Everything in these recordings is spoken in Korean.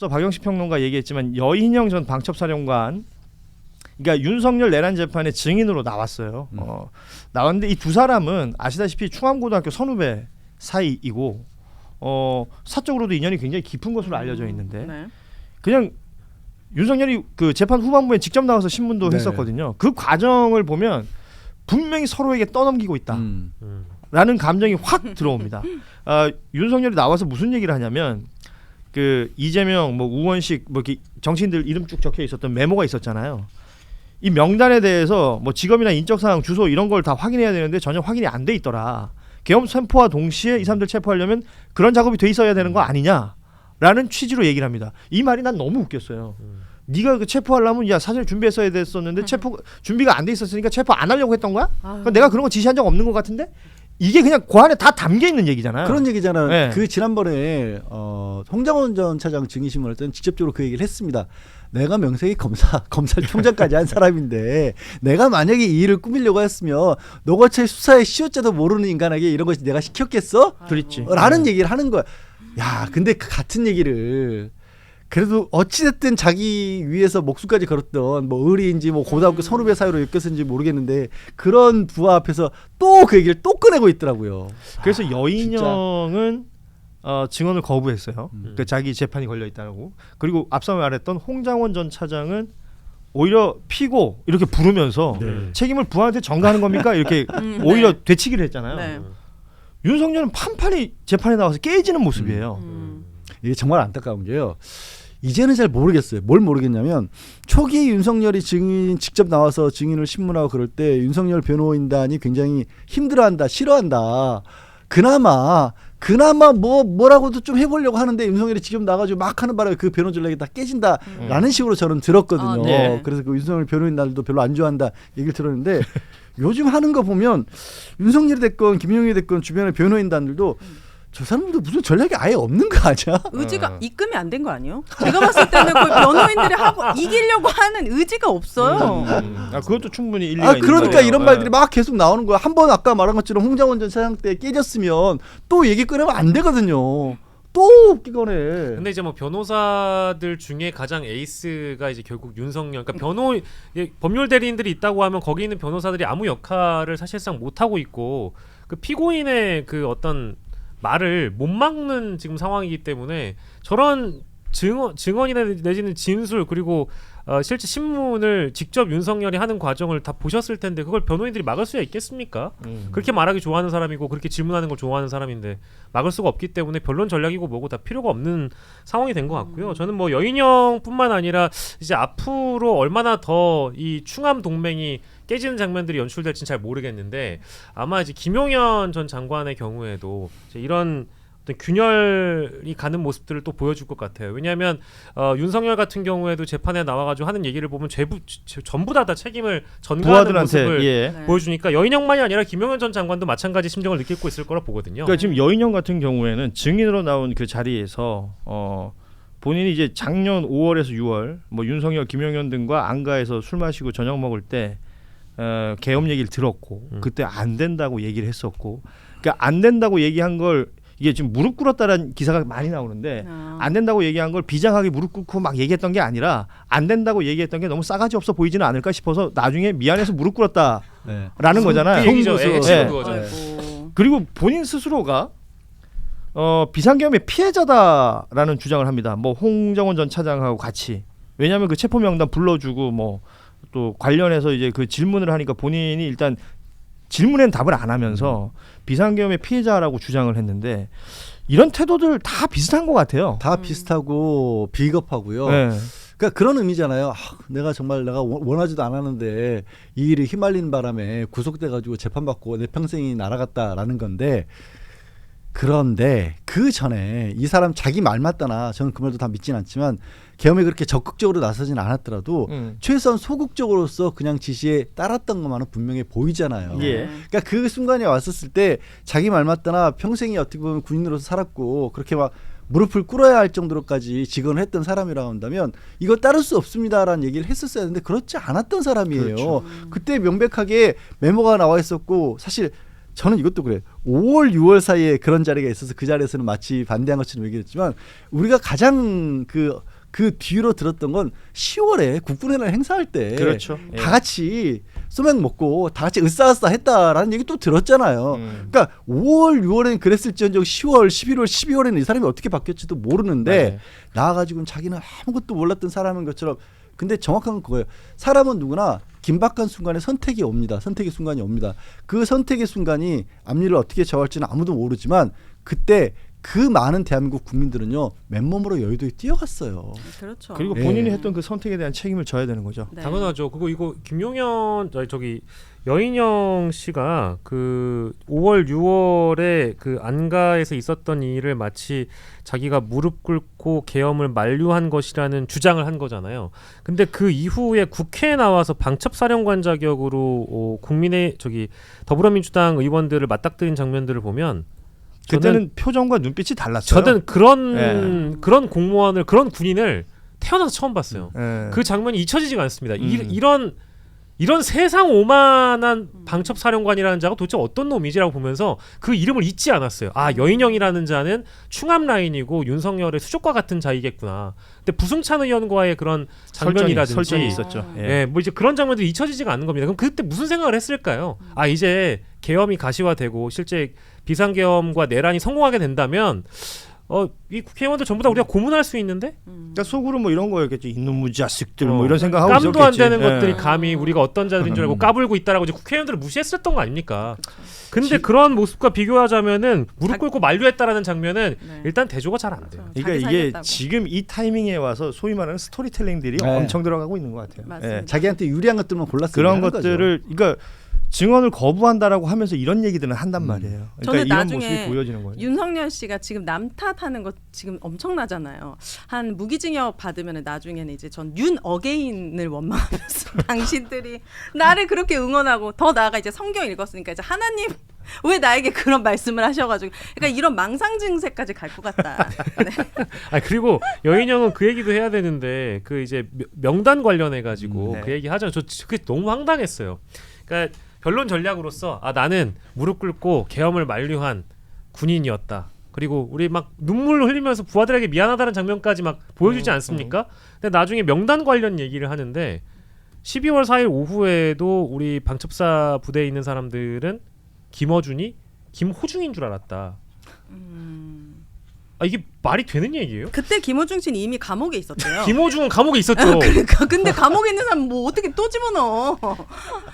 박영식 평론가 얘기했지만 여인영 전 방첩사령관, 그러니까 윤석열 내란 재판의 증인으로 나왔어요. 나왔는데 이 두 사람은 아시다시피 충암고등학교 선후배 사이이고 사적으로도 인연이 굉장히 깊은 것으로 알려져 있는데 그냥 윤석열이 그 재판 후반부에 직접 나와서 신문도 했었거든요. 그 과정을 보면 분명히 서로에게 떠넘기고 있다라는 감정이 확 들어옵니다. 윤석열이 나와서 무슨 얘기를 하냐면 그 이재명, 뭐 우원식, 뭐 이렇게 정치인들 이름 쭉 적혀 있었던 메모가 있었잖아요. 이 명단에 대해서 뭐 직업이나 인적사항, 주소 이런 걸 다 확인해야 되는데 전혀 확인이 안 돼 있더라. 계엄 선포와 동시에 이 사람들 체포하려면 그런 작업이 돼 있어야 되는 거 아니냐라는 취지로 얘기를 합니다. 이 말이 난 너무 웃겼어요. 네가 그 체포하려면 야 사실 준비했어야 됐었는데 체포 준비가 안 돼 있었으니까 체포 안 하려고 했던 거야? 그럼 내가 그런 거 지시한 적 없는 것 같은데? 이게 그냥 그 안에 다 담겨 있는 얘기잖아요. 그런 얘기잖아요. 네. 그 지난번에 홍장원 전 차장 증인신문할 때는 직접적으로 그 얘기를 했습니다. 내가 명색이 검찰총장까지 한 사람인데 내가 만약에 이 일을 꾸미려고 했으면 노거체 수사의 시효자도 모르는 인간에게 이런 것이 내가 시켰겠어? 그렇지. 라는 얘기를 하는 거야. 야, 근데 그 같은 얘기를 그래도 어찌됐든 자기 위해서 목숨까지 걸었던 뭐 의리인지 뭐 고등학교 선후배 사이로 엮였는지 모르겠는데 그런 부하 앞에서 또 그 얘기를 또 꺼내고 있더라고요. 그래서 여인영은 증언을 거부했어요. 그 자기 재판이 걸려 있다고. 그리고 앞서 말했던 홍장원 전 차장은 오히려 피고 이렇게 부르면서 책임을 부하한테 전가하는 겁니까? 이렇게 오히려 되치기를 했잖아요. 네. 윤석열은 판판이 재판에 나와서 깨지는 모습이에요. 이게 정말 안타까운 게요. 이제는 잘 모르겠어요. 뭘 모르겠냐면 초기에 윤석열이 증인 직접 나와서 증인을 신문하고 그럴 때 윤석열 변호인단이 굉장히 힘들어한다, 싫어한다. 그나마 뭐라고도 좀 해보려고 하는데 윤석열이 직접 나가지고 막 하는 바람에 그 변호 전략이 다 깨진다라는 식으로 저는 들었거든요. 네. 그래서 그 윤석열 변호인단도 별로 안 좋아한다 얘기를 들었는데 요즘 하는 거 보면 윤석열이 됐건 김용현이 됐건 주변의 변호인단들도 저 사람들도 무슨 전략이 아예 없는 거 아니야? 의지가 입금이 안 된 거 아니에요? 제가 봤을 때는 그 변호인들이 하고 이기려고 하는 의지가 없어요. 그것도 충분히 일리가 있는 그러니까 거예요. 이런 말들이 막 계속 나오는 거야. 한 번 아까 말한 것처럼 홍장원 전 차장 때 깨졌으면 또 얘기 꺼내면 안 되거든요. 또 웃기거네. 근데 이제 뭐 변호사들 중에 가장 에이스가 이제 결국 윤석열. 그러니까 법률 대리인들이 있다고 하면 거기 있는 변호사들이 아무 역할을 사실상 못 하고 있고 그 피고인의 그 어떤 말을 못 막는 지금 상황이기 때문에 저런 증언이나 내지는 진술 그리고 실제 신문을 직접 윤석열이 하는 과정을 다 보셨을 텐데 그걸 변호인들이 막을 수야 있겠습니까? 그렇게 말하기 좋아하는 사람이고 그렇게 질문하는 걸 좋아하는 사람인데 막을 수가 없기 때문에 변론 전략이고 뭐고 다 필요가 없는 상황이 된 것 같고요. 저는 뭐 여인영뿐만 아니라 이제 앞으로 얼마나 더 이 충암 동맹이 깨지는 장면들이 연출될지는 잘 모르겠는데 아마 이제 김용현 전 장관의 경우에도 이제 이런 어떤 균열이 가는 모습들을 또 보여줄 것 같아요. 왜냐하면 윤석열 같은 경우에도 재판에 나와가지고 하는 얘기를 보면 전부 다 책임을 전가하는 모습을 보여주니까 여인영만이 아니라 김용현 전 장관도 마찬가지 심정을 느끼고 있을 거라 보거든요. 그러니까 지금 여인영 같은 경우에는 증인으로 나온 그 자리에서 본인이 이제 작년 5월에서 6월 뭐 윤석열, 김용현 등과 안가에서 술 마시고 저녁 먹을 때 계엄 얘기를 들었고 그때 안 된다고 얘기를 했었고, 그러니까 안 된다고 얘기한 걸 이게 지금 무릎 꿇었다라는 기사가 많이 나오는데 안 된다고 얘기한 걸 비장하게 무릎 꿇고 막 얘기했던 게 아니라 안 된다고 얘기했던 게 너무 싸가지 없어 보이지는 않을까 싶어서 나중에 미안해서 무릎 꿇었다라는 거잖아요. 그 얘기죠. 그리고 본인 스스로가 비상계엄의 피해자다라는 주장을 합니다. 뭐 홍정원 전 차장하고 같이. 왜냐하면 그 체포 명단 불러주고 뭐 또 관련해서 이제 그 질문을 하니까 본인이 일단 질문엔 답을 안 하면서 비상계엄의 피해자라고 주장을 했는데 이런 태도들 다 비슷한 것 같아요. 다 비슷하고 비겁하고요. 네. 그러니까 그런 의미잖아요. 내가 원하지도 않았는데 이 일에 휘말리는 바람에 구속돼가지고 재판받고 내 평생이 날아갔다라는 건데, 그런데 그 전에 이 사람 자기 말 맞다나 저는 그 말도 다 믿진 않지만 계엄에 그렇게 적극적으로 나서진 않았더라도 최소한 소극적으로서 그냥 지시에 따랐던 것만은 분명히 보이잖아요. 그러니까 그 순간에 왔었을 때 자기 말 맞다나 평생이 어떻게 보면 군인으로서 살았고 그렇게 막 무릎을 꿇어야 할 정도로까지 직언을 했던 사람이라고 한다면 이거 따를 수 없습니다라는 얘기를 했었어야 하는데 그렇지 않았던 사람이에요. 그때 명백하게 메모가 나와 있었고 사실 저는 이것도 그래요. 5월, 6월 사이에 그런 자리가 있어서 그 자리에서는 마치 반대한 것처럼 얘기했지만 우리가 가장 그 뒤로 들었던 건 10월에 국군의날 행사할 때 그렇죠. 예. 다 같이 소맥 먹고 다 같이 으싸으싸 했다라는 얘기 또 들었잖아요. 그러니까 5월, 6월에는 그랬을지언정 10월, 11월, 12월에는 이 사람이 어떻게 바뀌었지도 모르는데 맞아요. 나와가지고는 자기는 아무것도 몰랐던 사람인 것처럼. 근데 정확한 건 그거예요. 사람은 누구나 긴박한 순간에 선택이 옵니다. 선택의 순간이 옵니다. 그 선택의 순간이 앞일을 어떻게 저할지는 아무도 모르지만 그때 그 많은 대한민국 국민들은요 맨몸으로 여의도에 뛰어갔어요. 그렇죠. 그리고 예. 본인이 했던 그 선택에 대한 책임을 져야 되는 거죠. 네. 당연하죠. 그거 이거 김용현 저기 여인영 씨가 그 5월 6월에 그 안가에서 있었던 일을 마치 자기가 무릎 꿇고 계엄을 만류한 것이라는 주장을 한 거잖아요. 근데 그 이후에 국회에 나와서 방첩사령관 자격으로 국민의 저기 더불어민주당 의원들을 맞닥뜨린 장면들을 보면 그때는 표정과 눈빛이 달랐어요. 저는 그런 공무원을 그런 군인을 태어나서 처음 봤어요. 예. 그 장면이 잊혀지지가 않습니다. 이런 세상 오만한 방첩사령관이라는 자가 도대체 어떤 놈이지라고 보면서 그 이름을 잊지 않았어요. 아, 여인영이라는 자는 충암 라인이고 윤석열의 수족과 같은 자이겠구나. 근데 부승찬 의원과의 그런 장면이라든지 설정이 있었죠. 예. 예, 뭐 이제 그런 장면들이 잊혀지지가 않는 겁니다. 그럼 그때 무슨 생각을 했을까요? 아, 이제 계엄이 가시화되고 실제 비상계엄과 내란이 성공하게 된다면 이 국회의원들 전부 다 우리가 고문할 수 있는데 그러니까 속으로 뭐 이런 거였겠지. 이놈의 자식들 뭐 이런 생각하고 깜도 안 있었겠지. 되는 예. 것들이 감히 우리가 어떤 자들인 줄 알고 까불고 있다라고 이제 국회의원들을 무시했었던 거 아닙니까? 근데 그런 모습과 비교하자면은 무릎 꿇고 만류했다라는 장면은 네. 일단 대조가 잘 안 돼요. 그러니까 자기 이게 살겠다고. 지금 이 타이밍에 와서 소위 말하는 스토리텔링들이 네. 엄청 들어가고 있는 것 같아요. 맞습니다. 예. 자기한테 유리한 것들만 골랐어요. 그런 것들을 그러니까 증언을 거부한다라고 하면서 이런 얘기들은 한단 말이에요. 그러니까 저는 이런 나중에 모습이 보여지는 거예요. 윤석열 씨가 지금 남 탓하는 거 지금 엄청나잖아요. 한 무기징역 받으면 나중에는 이제 전 윤 어게인을 원망하면서 당신들이 나를 그렇게 응원하고 더 나아가 이제 성경 읽었으니까 이제 하나님 왜 나에게 그런 말씀을 하셔가지고 그러니까 이런 망상 증세까지 갈 것 같다. 네. 아, 그리고 여인영은 그 얘기도 해야 되는데 그 이제 명단 관련해 가지고 네. 그 얘기 하잖아요. 저 그게 너무 황당했어요. 그러니까 변론 전략으로서 나는 무릎 꿇고 계엄을 만류한 군인이었다. 그리고 우리 막 눈물 흘리면서 부하들에게 미안하다는 장면까지 막 보여주지 않습니까? 근데 나중에 명단 관련 얘기를 하는데 12월 4일 오후에도 우리 방첩사 부대에 있는 사람들은 김어준이 김호중인 줄 알았다. 아, 이게 말이 되는 얘기예요? 그때 김호중 씨는 이미 감옥에 있었대요. 김호중은 감옥에 있었죠. 그러니까 근데 감옥에 있는 사람 뭐 어떻게 또 집어넣어?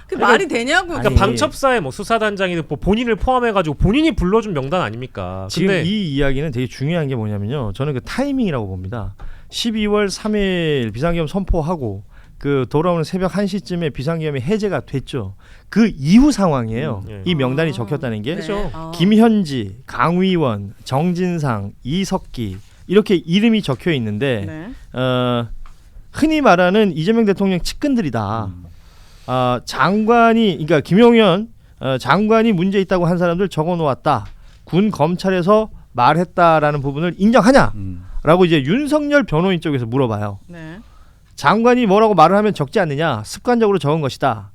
그 말이 되냐고. 그러니까 아니, 방첩사의 뭐 수사단장이든 뭐 본인을 포함해가지고 본인이 불러준 명단 아닙니까? 지금 근데 이 이야기는 되게 중요한 게 뭐냐면요. 저는 그 타이밍이라고 봅니다. 12월 3일 비상계엄 선포하고 그 돌아오는 새벽 1시쯤에 비상계엄이 해제가 됐죠. 그 이후 상황이에요. 예. 이 명단이 적혔다는 게 그렇죠. 김현지, 강위원, 정진상, 이석기 이렇게 이름이 적혀 있는데 네. 흔히 말하는 이재명 대통령 측근들이다. 장관이 그러니까 김용현 장관이 문제 있다고 한 사람들 적어 놓았다. 군 검찰에서 말했다라는 부분을 인정하냐라고 이제 윤석열 변호인 쪽에서 물어봐요. 네. 장관이 뭐라고 말을 하면 적지 않느냐? 습관적으로 적은 것이다.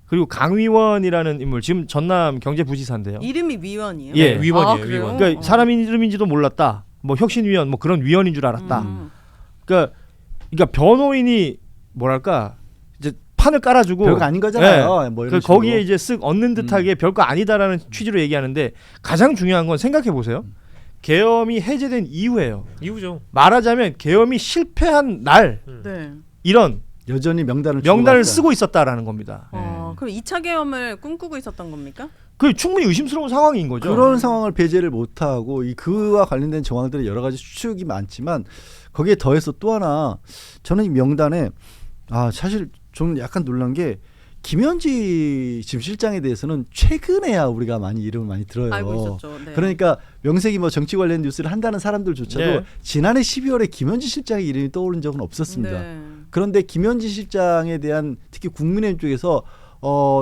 그리고 강위원이라는 인물 지금 전남 경제부지사인데요. 이름이 위원이에요. 예. 위원이에요, 그래요? 위원. 그러니까 사람 이름인지도 몰랐다. 뭐 혁신위원 뭐 그런 위원인 줄 알았다. 그러니까 변호인이 뭐랄까 이제 판을 깔아주고 별거 아닌 거잖아요. 뭐 이런 식으로. 거기에 이제 쓱 얻는 듯하게 별거 아니다라는 취지로 얘기하는데 가장 중요한 건 생각해 보세요. 계엄이 해제된 이후에요. 이후죠. 말하자면 계엄이 실패한 날 네. 이런 여전히 명단을 명단을 주고받았다. 쓰고 있었다라는 겁니다. 그럼 2차 계엄을 꿈꾸고 있었던 겁니까? 그 충분히 의심스러운 상황인 거죠. 그런 상황을 배제를 못하고 이 그와 관련된 정황들의 여러 가지 추측이 많지만 거기에 더해서 또 하나 저는 이 명단에 사실 좀 약간 놀란 게 김현지 지금 실장에 대해서는 최근에야 우리가 많이 이름을 많이 들어요. 알고 있었죠. 네. 그러니까 명색이 뭐 정치 관련 뉴스를 한다는 사람들조차도 네. 지난해 12월에 김현지 실장의 이름이 떠오른 적은 없었습니다. 네. 그런데 김현지 실장에 대한 특히 국민의힘 쪽에서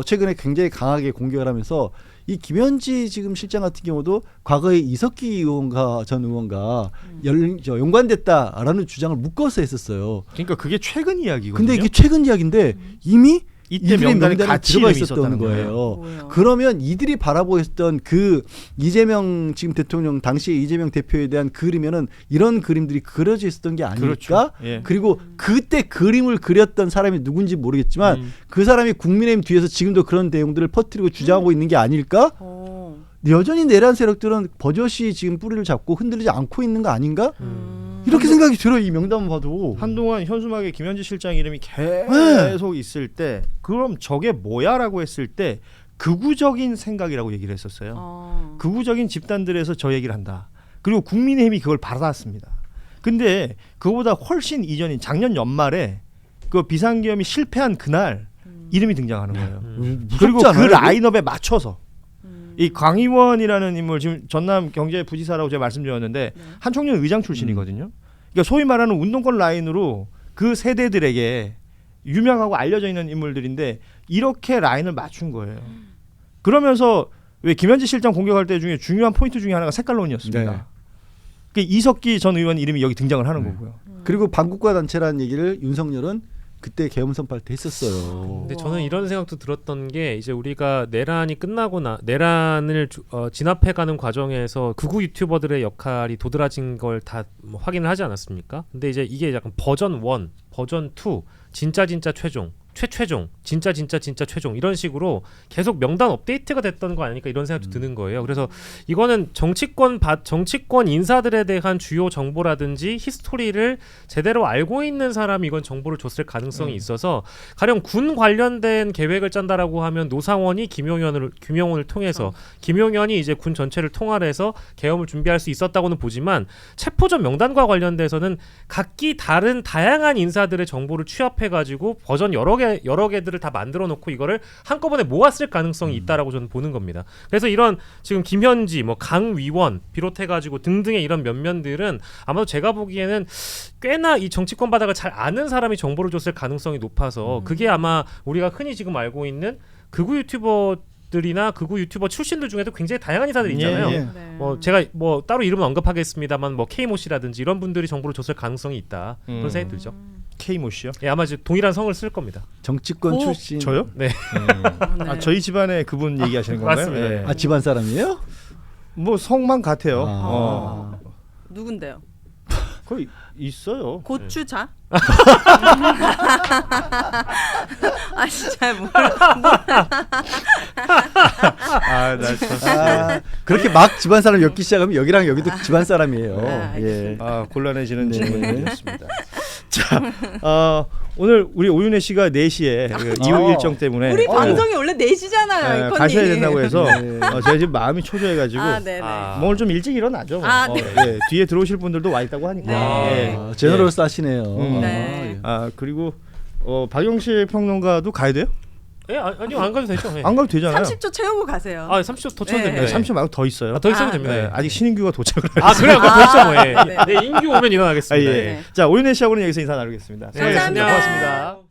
최근에 굉장히 강하게 공격을 하면서 이 김현지 지금 실장 같은 경우도 과거에 이석기 의원과 전 의원과 연관됐다라는 주장을 묶어서 했었어요. 그러니까 그게 최근 이야기거든요. 근데 이게 최근 이야기인데 이미 이때 이들의 명단에 명단에 같이 들어가 이름이 있었던 있었다는 거예요. 뭐예요? 그러면 이들이 바라보고 있었던 그 이재명 지금 대통령 당시에 이재명 대표에 대한 그림에는 이런 그림들이 그려져 있었던 게 아닐까? 그렇죠. 예. 그리고 그때 그림을 그렸던 사람이 누군지 모르겠지만 그 사람이 국민의힘 뒤에서 지금도 그런 내용들을 퍼뜨리고 주장하고 있는 게 아닐까? 여전히 내란 세력들은 버젓이 지금 뿌리를 잡고 흔들리지 않고 있는 거 아닌가? 이렇게 생각이 들어요. 이 명단만 봐도. 한동안 현수막에 김현지 실장 이름이 계속 있을 때 그럼 저게 뭐야라고 했을 때 극우적인 생각이라고 얘기를 했었어요. 극우적인 집단들에서 저 얘기를 한다. 그리고 국민의힘이 그걸 받아왔습니다. 근데 그거보다 훨씬 이전인 작년 연말에 그 비상계엄이 실패한 그날 이름이 등장하는 거예요. 그리고 그 않아요, 라인업에 맞춰서 이 강의원이라는 인물 지금 전남 경제부지사라고 제가 말씀드렸는데 한총련 의장 출신이거든요. 그러니까 소위 말하는 운동권 라인으로 그 세대들에게 유명하고 알려져 있는 인물들인데 이렇게 라인을 맞춘 거예요. 그러면서 왜 김현지 실장 공격할 때 중에 중요한 포인트 중에 하나가 색깔론이었습니다. 네. 그 이석기 전 의원 이름이 여기 등장을 하는 거고요. 그리고 반국가 단체라는 얘기를 윤석열은 그때 계엄 선포할 때 했었어요. 근데 저는 이런 생각도 들었던 게 이제 우리가 내란이 끝나고 내란을 진압해가는 과정에서 극우 유튜버들의 역할이 도드라진 걸 다 확인을 하지 않았습니까? 근데 이제 이게 약간 버전 1, 버전 2, 진짜 최종, 최종, 진짜 최종 이런 식으로 계속 명단 업데이트가 됐던 거 아니니까 이런 생각도 드는 거예요. 그래서 이거는 정치권 인사들에 대한 주요 정보라든지 히스토리를 제대로 알고 있는 사람이 이건 정보를 줬을 가능성이 있어서 가령 군 관련된 계획을 짠다라고 하면 노상원이 김용원을 통해서 김용현이 이제 군 전체를 통할해서 계엄을 준비할 수 있었다고는 보지만 체포전 명단과 관련돼서는 각기 다른 다양한 인사들의 정보를 취합해가지고 버전 여러 개들을 다 만들어 놓고 이거를 한꺼번에 모았을 가능성이 있다라고 저는 보는 겁니다. 그래서 이런 지금 김현지, 강위원 비롯해가지고 등등의 이런 면면들은 아마도 제가 보기에는 꽤나 이 정치권 바닥을 잘 아는 사람이 정보를 줬을 가능성이 높아서 그게 아마 우리가 흔히 지금 알고 있는 극우 유튜버들이나 극우 유튜버 출신들 중에도 굉장히 다양한 인사들이 있잖아요. 예. 제가 따로 이름은 언급하겠습니다만 K모 씨라든지 이런 분들이 정보를 줬을 가능성이 있다. 그런 생각이 들죠. K모 씨요? 예, 아마 이제 동일한 성을 쓸 겁니다. 정치권 출신. 저요? 네. 아, 저희 집안에 그분 얘기하시는 건가요? 맞습니다. 예. 아 집안 사람이에요? 뭐 성만 같아요. 누군데요? 거의 있어요. 고추자? 아 진짜 나 참. 그렇게 막 집안 사람 엮기 시작하면 여기랑 여기도 집안 사람이에요. 아, 예. 곤란해지는 네. 질문이었습니다. 자, 오늘 우리 오윤혜 씨가 4시에 이후 일정 때문에 우리 방송이 원래 4시잖아요. 가셔야 된다고 해서 네. 제가 지금 마음이 초조해가지고 네네. 뭐 오늘 좀 일찍 일어나죠. 뭐. 아, 네. 예, 뒤에 들어오실 분들도 와 있다고 하니까. 네. 아, 제너럴스 하시네요. 네. 그리고 박영실 평론가도 가야 돼요? 예, 아니요 안 가도 되죠. 예. 안 가도 되잖아요. 30초 채우고 가세요. 30초 더 쳐도 네. 됩니다. 30초 말고 더 있어요. 더 있어도 아, 됩니다. 네, 예. 아직 신인규가 도착을 안 그래요? 그거 있죠, 뭐. 예. 네. 네, 인규 오면 일어나겠습니다. 예. 네. 자, 오윤혜 씨하고는 여기서 인사 나누겠습니다. 네, 감사합니다. 고맙습니다.